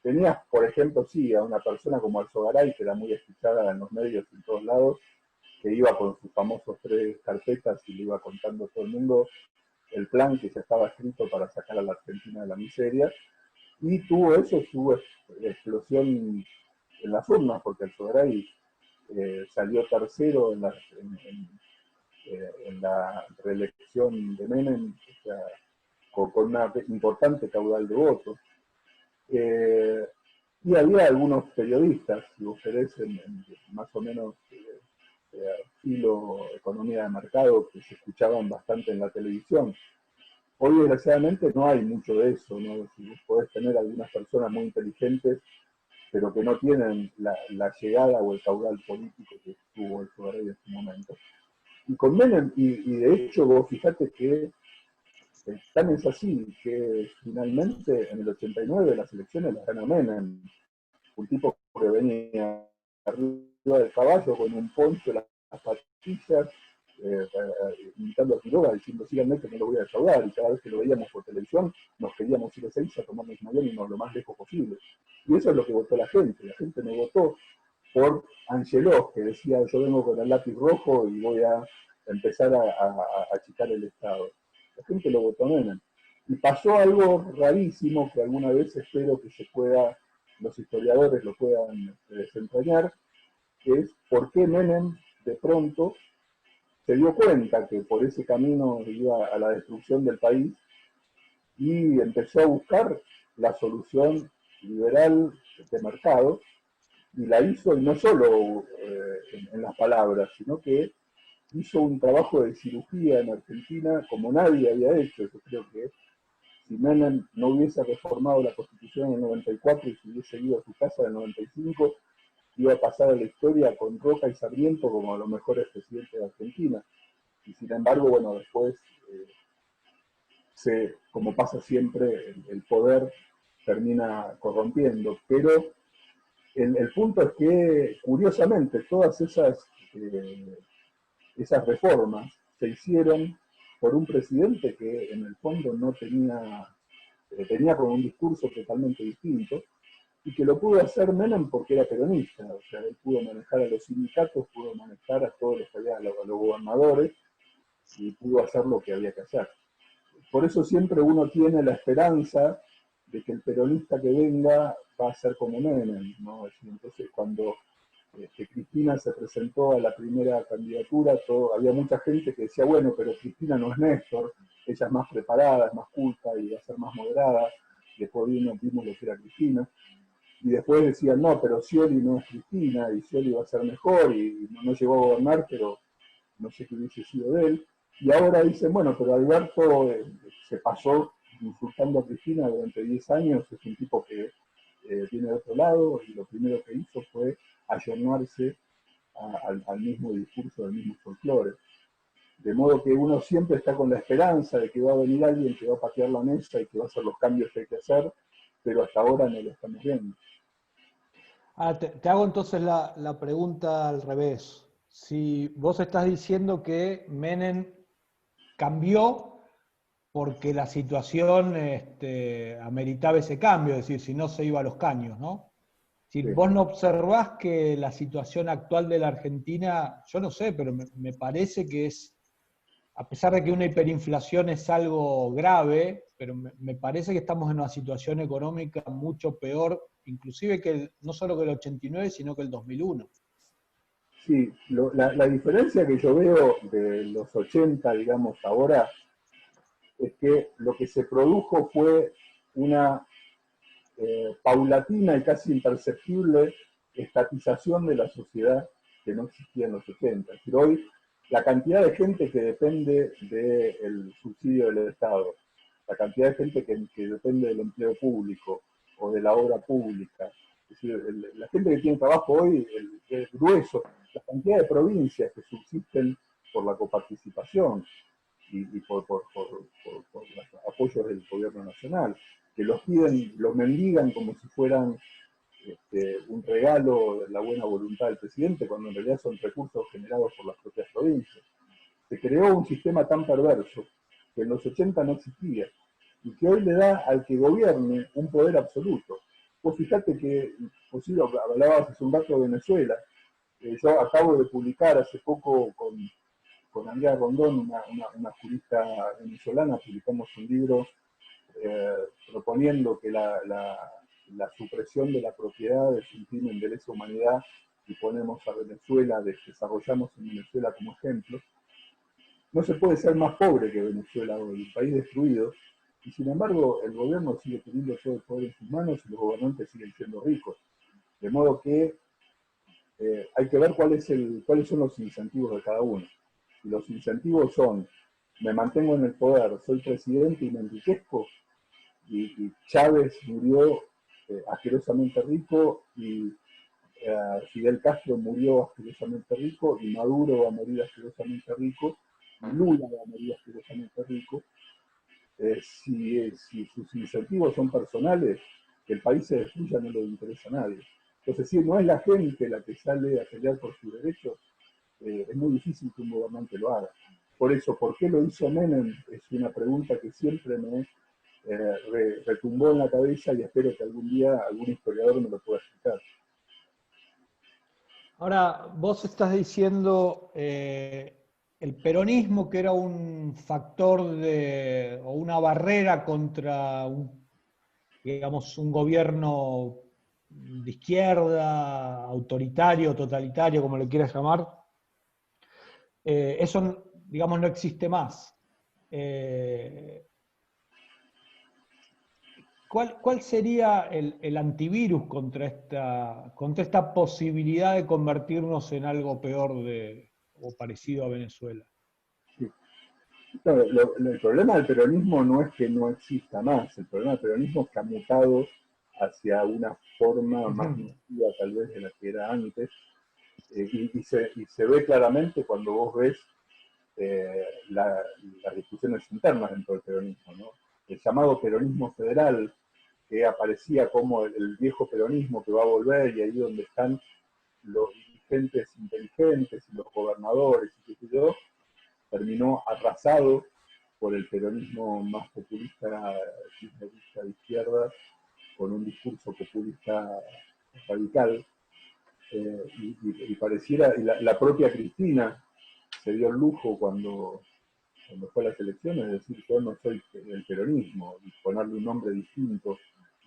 Tenías, por ejemplo, sí, a una persona como Alzogaray, que era muy escuchada en los medios en todos lados, que iba con sus famosos 3 carpetas y le iba contando a todo el mundo el plan que ya estaba escrito para sacar a la Argentina de la miseria, y tuvo eso, su explosión en las urnas, porque Alzogaray salió tercero en la reelección de Menem, o sea, con una importante caudal de votos. Y había algunos periodistas, si vos querés, más o menos estilo economía de mercado, que se escuchaban bastante en la televisión. Hoy, desgraciadamente, no hay mucho de eso, ¿no? Si vos podés tener algunas personas muy inteligentes, pero que no tienen la llegada o el caudal político que tuvo el poder en su momento. Y con Menem, y de hecho vos fijate que tan es así, que finalmente en el 89 las elecciones las gana Menem, un tipo que venía arriba del caballo con un poncho, las patillas, imitando a Quiroga, diciendo síganme que no lo voy a defraudar, y cada vez que lo veíamos por televisión nos queríamos ir a Ezeiza a tomarnos mañana y irnos lo más lejos posible. Y eso es lo que votó la gente no votó por Angeló, que decía yo vengo con el lápiz rojo y voy a empezar a achicar el Estado. La gente lo votó a Menem. Y pasó algo rarísimo que alguna vez espero que los historiadores lo puedan desentrañar, que es por qué Menem de pronto se dio cuenta que por ese camino iba a la destrucción del país y empezó a buscar la solución liberal de mercado, y la hizo, y no solo en las palabras, sino que hizo un trabajo de cirugía en Argentina como nadie había hecho. Yo creo que si Menem no hubiese reformado la Constitución en el 94 y si hubiese ido a su casa en el 95, iba a pasar a la historia con Roca y Sarmiento como los mejores presidentes de Argentina. Y sin embargo, bueno, después, como pasa siempre, el poder termina corrompiendo. Pero el punto es que, curiosamente, todas esas esas reformas se hicieron por un presidente que en el fondo no tenía como un discurso totalmente distinto, y que lo pudo hacer Menem porque era peronista, o sea, él pudo manejar a los sindicatos, pudo manejar a todos los, a los gobernadores, y pudo hacer lo que había que hacer. Por eso siempre uno tiene la esperanza de que el peronista que venga va a ser como Menem, ¿no? Entonces cuando Cristina se presentó a la primera candidatura, había mucha gente que decía, bueno, pero Cristina no es Néstor, ella es más preparada, es más culta y va a ser más moderada. Después vimos lo que era Cristina. Y después decían, no, pero Scioli no es Cristina, y Scioli va a ser mejor, y no llegó a gobernar, pero no sé qué hubiese sido de él. Y ahora dicen, bueno, pero Alberto se pasó insultando a Cristina durante 10 años, es un tipo que viene de otro lado, y lo primero que hizo fue ayornarse al mismo discurso, al mismo folclore. De modo que uno siempre está con la esperanza de que va a venir alguien que va a patear la mesa y que va a hacer los cambios que hay que hacer, pero hasta ahora no lo estamos viendo. Te hago entonces la pregunta al revés. Si vos estás diciendo que Menem cambió porque la situación ameritaba ese cambio, es decir, si no se iba a los caños, ¿no? Si Sí. vos no observás que la situación actual de la Argentina, yo no sé, pero me parece que es, a pesar de que una hiperinflación es algo grave, pero me parece que estamos en una situación económica mucho peor, inclusive no solo que el 89, sino que el 2001. Sí, la diferencia que yo veo de los 80, digamos, ahora, es que lo que se produjo fue una paulatina y casi imperceptible estatización de la sociedad que no existía en los 80. Es decir, hoy la cantidad de gente que depende del subsidio del Estado, la cantidad de gente que depende del empleo público o de la obra pública, es decir, la gente que tiene trabajo hoy, el grueso, la cantidad de provincias que subsisten por la coparticipación y por los apoyos del gobierno nacional, que los piden, los mendigan como si fueran un regalo de la buena voluntad del presidente, cuando en realidad son recursos generados por las propias provincias. Se creó un sistema tan perverso que en los 80 no existía y que hoy le da al que gobierne un poder absoluto. Vos fijate que, posible, hablabas hace un rato de Venezuela, yo acabo de publicar hace poco con Andrea Rondón, una jurista venezolana, publicamos un libro proponiendo que la supresión de la propiedad es un crimen de lesa humanidad, y ponemos a Venezuela, desarrollamos en Venezuela como ejemplo. No se puede ser más pobre que Venezuela hoy, un país destruido, y sin embargo el gobierno sigue teniendo todo el poder en sus manos y los gobernantes siguen siendo ricos. De modo que hay que ver cuáles son los incentivos de cada uno. Si los incentivos son, me mantengo en el poder, soy presidente y me enriquezco, y Chávez murió asquerosamente rico, y Fidel Castro murió asquerosamente rico, y Maduro va a morir asquerosamente rico, y Lula va a morir asquerosamente rico. Si sus incentivos son personales, que el país se destruya no le interesa a nadie. Entonces, si no es la gente la que sale a pelear por sus derechos, es muy difícil que un gobernante lo haga. Por eso, ¿por qué lo hizo Menem? Es una pregunta que siempre me retumbó en la cabeza, y espero que algún día algún historiador me lo pueda explicar. Ahora, vos estás diciendo el peronismo, que era un factor o una barrera contra digamos, un gobierno de izquierda, autoritario, totalitario, como le quieras llamar, eso, digamos, no existe más. ¿Cuál sería el antivirus contra esta posibilidad de convertirnos en algo peor o parecido a Venezuela? Sí. No, el problema del peronismo no es que no exista más, el problema del peronismo es que ha mutado hacia una forma más nociva tal vez de la que era antes, y se ve claramente cuando vos ves las discusiones internas dentro del peronismo, ¿no? El llamado peronismo federal, que aparecía como el viejo peronismo que va a volver, y ahí donde están los dirigentes inteligentes y los gobernadores y qué sé yo, terminó arrasado por el peronismo más populista, kirchnerista de izquierda, con un discurso populista radical, y pareciera, y la propia Cristina se dio el lujo cuando fue a las elecciones, es decir, yo no soy del peronismo, y ponerle un nombre distinto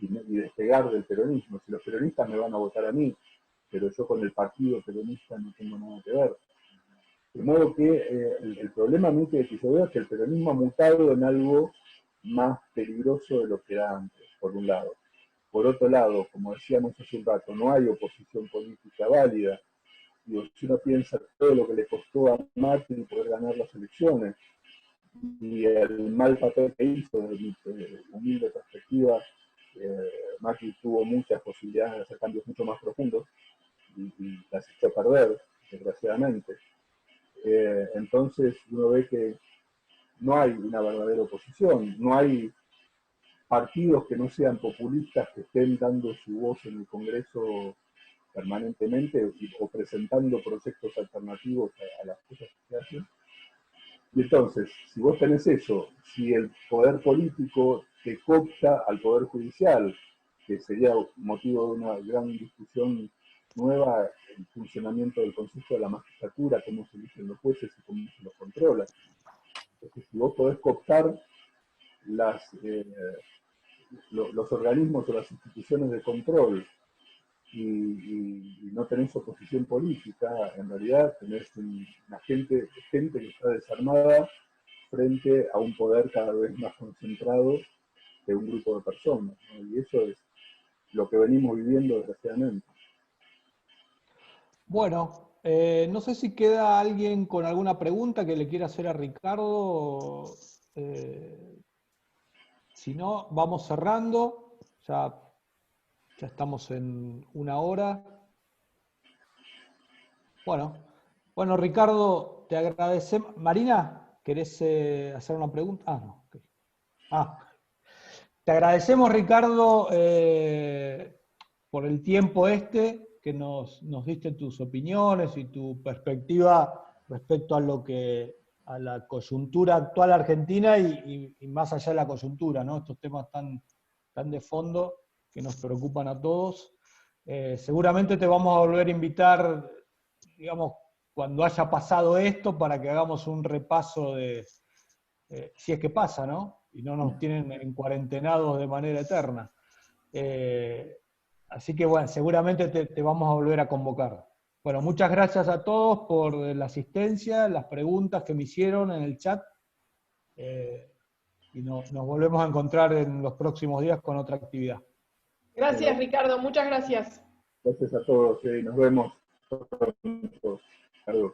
y despegar del peronismo. Si los peronistas me van a votar a mí, pero yo con el partido peronista no tengo nada que ver. De modo que el problema que yo veo es que el peronismo ha mutado en algo más peligroso de lo que era antes, por un lado. Por otro lado, como decíamos hace un rato, no hay oposición política válida. Digo, si uno piensa todo lo que le costó a Macri poder ganar las elecciones y el mal papel que hizo, desde mi humilde perspectiva, Macri tuvo muchas posibilidades de hacer cambios mucho más profundos y las echó a perder, desgraciadamente. Entonces uno ve que no hay una verdadera oposición, no hay partidos que no sean populistas que estén dando su voz en el Congreso permanentemente o presentando proyectos alternativos a las cosas que se hacen. Y entonces, si vos tenés eso, si el poder político te coopta al poder judicial, que sería motivo de una gran discusión nueva, el funcionamiento del Consejo de la Magistratura, cómo se eligen los jueces y cómo se los controla. Entonces, si vos podés cooptar los organismos o las instituciones de control y no tenés oposición política, en realidad tenés una gente que está desarmada frente a un poder cada vez más concentrado de un grupo de personas, ¿no? Y eso es lo que venimos viviendo desgraciadamente. Bueno, no sé si queda alguien con alguna pregunta que le quiera hacer a Ricardo. Si no, vamos cerrando. Ya estamos en 1 hora. Bueno, Ricardo, te agradecemos. Marina, ¿querés hacer una pregunta? Ah, no. Okay. Te agradecemos, Ricardo, por el tiempo que nos diste tus opiniones y tu perspectiva respecto a la coyuntura actual argentina y más allá de la coyuntura, ¿no? Estos temas tan de fondo que nos preocupan a todos. Seguramente te vamos a volver a invitar, digamos, cuando haya pasado esto, para que hagamos un repaso de, si es que pasa, ¿no? Y no nos tienen en cuarentenados de manera eterna. Así que bueno, seguramente te vamos a volver a convocar. Bueno, muchas gracias a todos por la asistencia, las preguntas que me hicieron en el chat. Y nos volvemos a encontrar en los próximos días con otra actividad. Gracias, Ricardo, muchas gracias. Gracias a todos, nos vemos pronto. Saludos.